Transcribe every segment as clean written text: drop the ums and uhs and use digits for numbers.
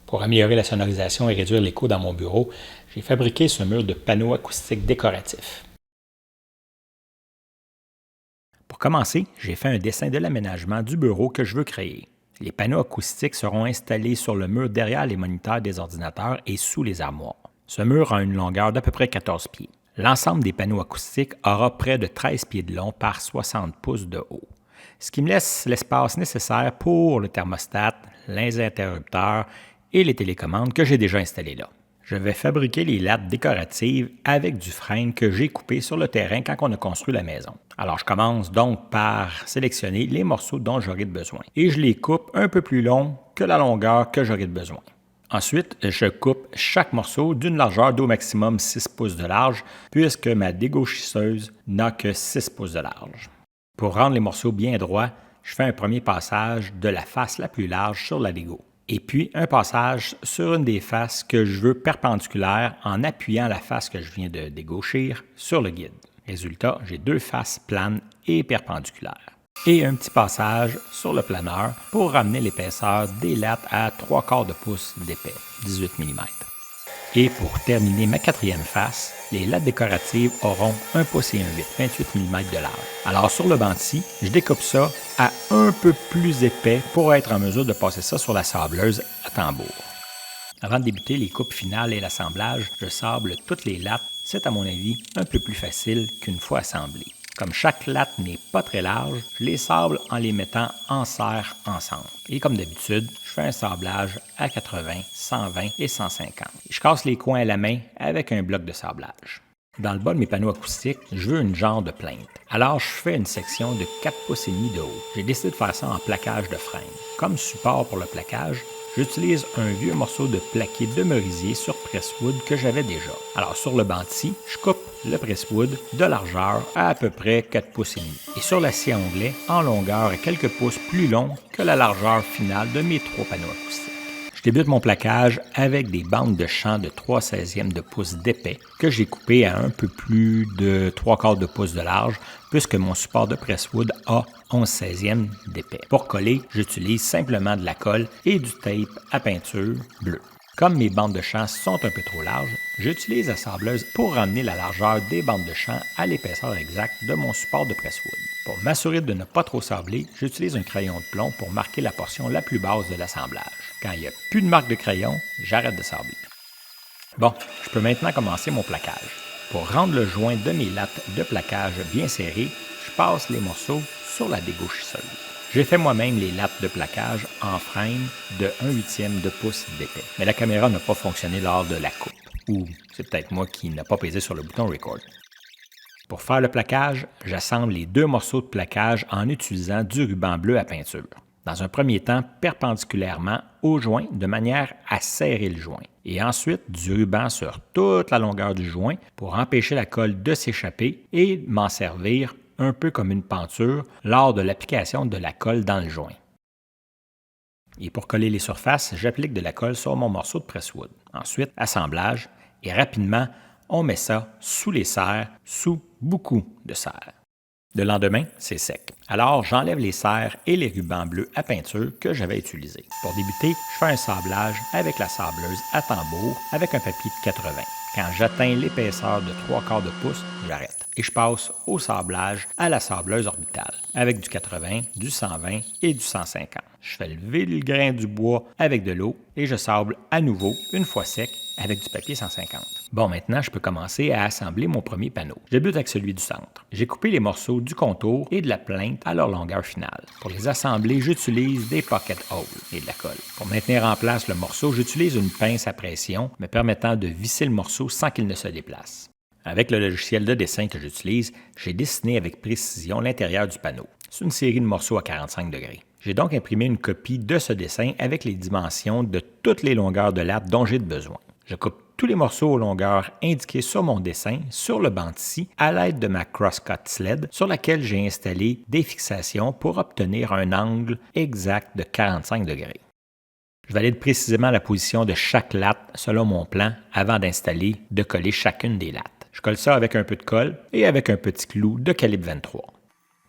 Pour améliorer la sonorisation et réduire l'écho dans mon bureau, j'ai fabriqué ce mur de panneaux acoustiques décoratifs. Pour commencer, j'ai fait un dessin de l'aménagement du bureau que je veux créer. Les panneaux acoustiques seront installés sur le mur derrière les moniteurs des ordinateurs et sous les armoires. Ce mur a une longueur d'à peu près 14 pieds. L'ensemble des panneaux acoustiques aura près de 13 pieds de long par 60 pouces de haut, ce qui me laisse l'espace nécessaire pour le thermostat, les interrupteurs et les télécommandes que j'ai déjà installés là. Je vais fabriquer les lattes décoratives avec du frêne que j'ai coupé sur le terrain quand on a construit la maison. Alors je commence donc par sélectionner les morceaux dont j'aurai besoin et je les coupe un peu plus longs que la longueur que j'aurai besoin. Ensuite, je coupe chaque morceau d'une largeur d'au maximum 6 pouces de large puisque ma dégauchisseuse n'a que 6 pouces de large. Pour rendre les morceaux bien droits, je fais un premier passage de la face la plus large sur la dégo. Et puis un passage sur une des faces que je veux perpendiculaire en appuyant la face que je viens de dégauchir sur le guide. Résultat, j'ai deux faces planes et perpendiculaires. Et un petit passage sur le planeur pour ramener l'épaisseur des lattes à 3/4 de pouce d'épais, 18 mm. Et pour terminer ma quatrième face, les lattes décoratives auront 1 pouce et 1/8, 28 mm de large. Alors sur le banc-ci, je découpe ça à un peu plus épais pour être en mesure de passer ça sur la sableuse à tambour. Avant de débuter les coupes finales et l'assemblage, je sable toutes les lattes. C'est à mon avis un peu plus facile qu'une fois assemblées. Comme chaque latte n'est pas très large, je les sable en les mettant en serre ensemble. Et comme d'habitude, je fais un sablage à 80, 120 et 150. Et je casse les coins à la main avec un bloc de sablage. Dans le bas de mes panneaux acoustiques, je veux une genre de plainte. Alors, je fais une section de 4 pouces et demi de haut. J'ai décidé de faire ça en plaquage de frêne. Comme support pour le plaquage, j'utilise un vieux morceau de plaqué de merisier sur presswood que j'avais déjà. Alors, sur le banc-ci, je coupe le presswood de largeur à peu près 4 pouces et demi. Et sur l'acier anglais, en longueur et quelques pouces plus long que la largeur finale de mes 3 panneaux acoustiques. Je débute mon plaquage avec des bandes de champ de 3/16e de pouce d'épais que j'ai coupé à un peu plus de 3/4 de pouce de large puisque mon support de presswood a 11/16e d'épais. Pour coller, j'utilise simplement de la colle et du tape à peinture bleue. Comme mes bandes de champ sont un peu trop larges, j'utilise la sableuse pour ramener la largeur des bandes de champ à l'épaisseur exacte de mon support de presswood. Pour m'assurer de ne pas trop sabler, j'utilise un crayon de plomb pour marquer la portion la plus basse de l'assemblage. Quand il n'y a plus de marque de crayon, j'arrête de sabler. Bon, je peux maintenant commencer mon plaquage. Pour rendre le joint de mes lattes de plaquage bien serré, je passe les morceaux sur la dégauchisseuse. J'ai fait moi-même les lattes de plaquage en frame de 1/8 de pouce d'épais. Mais la caméra n'a pas fonctionné lors de la coupe. Ou c'est peut-être moi qui n'ai pas pesé sur le bouton Record. Pour faire le plaquage, j'assemble les 2 morceaux de plaquage en utilisant du ruban bleu à peinture. Dans un premier temps, perpendiculairement au joint de manière à serrer le joint. Et ensuite, du ruban sur toute la longueur du joint pour empêcher la colle de s'échapper et m'en servir un peu comme une penture lors de l'application de la colle dans le joint. Et pour coller les surfaces, j'applique de la colle sur mon morceau de presswood. Ensuite, assemblage et rapidement, on met ça sous les serres, sous beaucoup de serres. Le lendemain, c'est sec. Alors, j'enlève les serres et les rubans bleus à peinture que j'avais utilisés. Pour débuter, je fais un sablage avec la sableuse à tambour avec un papier de 80. Quand j'atteins l'épaisseur de 3/4 de pouce, j'arrête. Et je passe au sablage à la sableuse orbitale avec du 80, du 120 et du 150. Je fais lever le grain du bois avec de l'eau et je sable à nouveau, une fois sec, avec du papier 150. Bon, maintenant, je peux commencer à assembler mon premier panneau. Je débute avec celui du centre. J'ai coupé les morceaux du contour et de la plainte à leur longueur finale. Pour les assembler, j'utilise des pocket holes et de la colle. Pour maintenir en place le morceau, j'utilise une pince à pression me permettant de visser le morceau sans qu'il ne se déplace. Avec le logiciel de dessin que j'utilise, j'ai dessiné avec précision l'intérieur du panneau. C'est une série de morceaux à 45 degrés. J'ai donc imprimé une copie de ce dessin avec les dimensions de toutes les longueurs de latte dont j'ai besoin. Je coupe tous les morceaux aux longueurs indiquées sur mon dessin sur le banc ici à l'aide de ma crosscut sled sur laquelle j'ai installé des fixations pour obtenir un angle exact de 45 degrés. Je valide précisément la position de chaque latte selon mon plan avant de coller chacune des lattes. Je colle ça avec un peu de colle et avec un petit clou de calibre 23.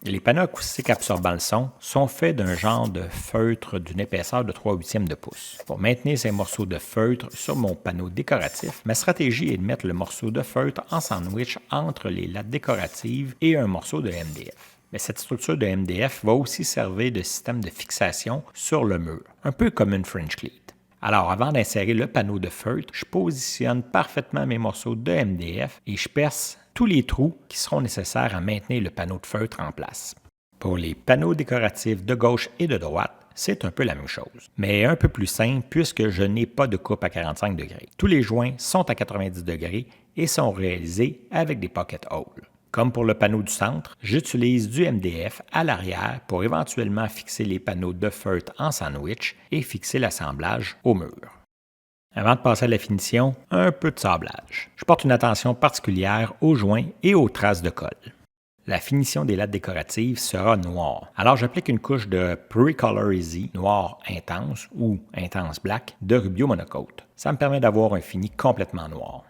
Les panneaux acoustiques absorbant le son sont faits d'un genre de feutre d'une épaisseur de 3/8 de pouce. Pour maintenir ces morceaux de feutre sur mon panneau décoratif, ma stratégie est de mettre le morceau de feutre en sandwich entre les lattes décoratives et un morceau de MDF. Mais cette structure de MDF va aussi servir de système de fixation sur le mur, un peu comme une French cleat. Alors, avant d'insérer le panneau de feutre, je positionne parfaitement mes morceaux de MDF et je perce tous les trous qui seront nécessaires à maintenir le panneau de feutre en place. Pour les panneaux décoratifs de gauche et de droite, c'est un peu la même chose, mais un peu plus simple puisque je n'ai pas de coupe à 45 degrés. Tous les joints sont à 90 degrés et sont réalisés avec des pocket holes. Comme pour le panneau du centre, j'utilise du MDF à l'arrière pour éventuellement fixer les panneaux de feutre en sandwich et fixer l'assemblage au mur. Avant de passer à la finition, un peu de sablage. Je porte une attention particulière aux joints et aux traces de colle. La finition des lattes décoratives sera noire. Alors j'applique une couche de Precolor Easy noir intense ou intense black de Rubio Monocoat. Ça me permet d'avoir un fini complètement noir.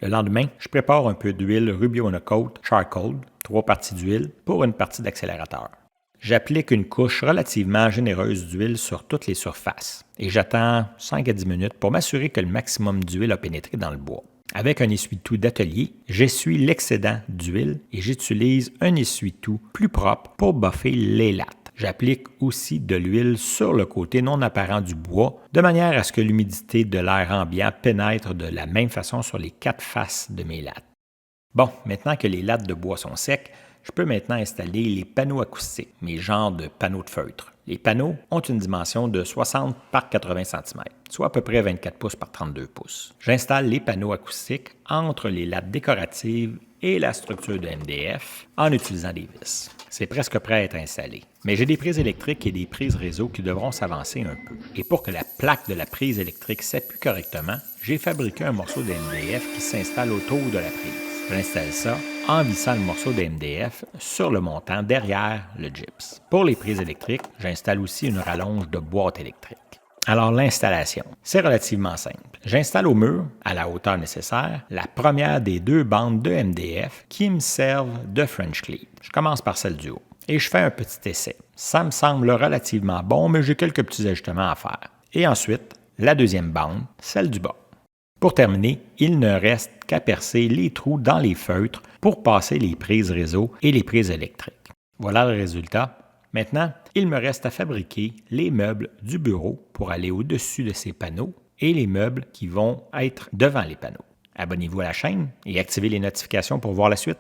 Le lendemain, je prépare un peu d'huile Rubio Monocoat Charcoal, 3 parties d'huile pour une partie d'accélérateur. J'applique une couche relativement généreuse d'huile sur toutes les surfaces et j'attends 5 à 10 minutes pour m'assurer que le maximum d'huile a pénétré dans le bois. Avec un essuie-tout d'atelier, j'essuie l'excédent d'huile et j'utilise un essuie-tout plus propre pour buffer les lattes. J'applique aussi de l'huile sur le côté non apparent du bois, de manière à ce que l'humidité de l'air ambiant pénètre de la même façon sur les 4 faces de mes lattes. Bon, maintenant que les lattes de bois sont secs, je peux maintenant installer les panneaux acoustiques, mes genres de panneaux de feutre. Les panneaux ont une dimension de 60 par 80 cm, soit à peu près 24 pouces par 32 pouces. J'installe les panneaux acoustiques entre les lattes décoratives et la structure de MDF en utilisant des vis. C'est presque prêt à être installé. Mais j'ai des prises électriques et des prises réseau qui devront s'avancer un peu. Et pour que la plaque de la prise électrique s'appuie correctement, j'ai fabriqué un morceau de MDF qui s'installe autour de la prise. J'installe ça en vissant le morceau de MDF sur le montant derrière le gyps. Pour les prises électriques, j'installe aussi une rallonge de boîte électrique. Alors l'installation, c'est relativement simple. J'installe au mur, à la hauteur nécessaire, la première des 2 bandes de MDF qui me servent de French cleat. Je commence par celle du haut et je fais un petit essai. Ça me semble relativement bon, mais j'ai quelques petits ajustements à faire. Et ensuite, la deuxième bande, celle du bas. Pour terminer, il ne reste qu'à percer les trous dans les feutres pour passer les prises réseau et les prises électriques. Voilà le résultat. Maintenant, il me reste à fabriquer les meubles du bureau pour aller au-dessus de ces panneaux et les meubles qui vont être devant les panneaux. Abonnez-vous à la chaîne et activez les notifications pour voir la suite.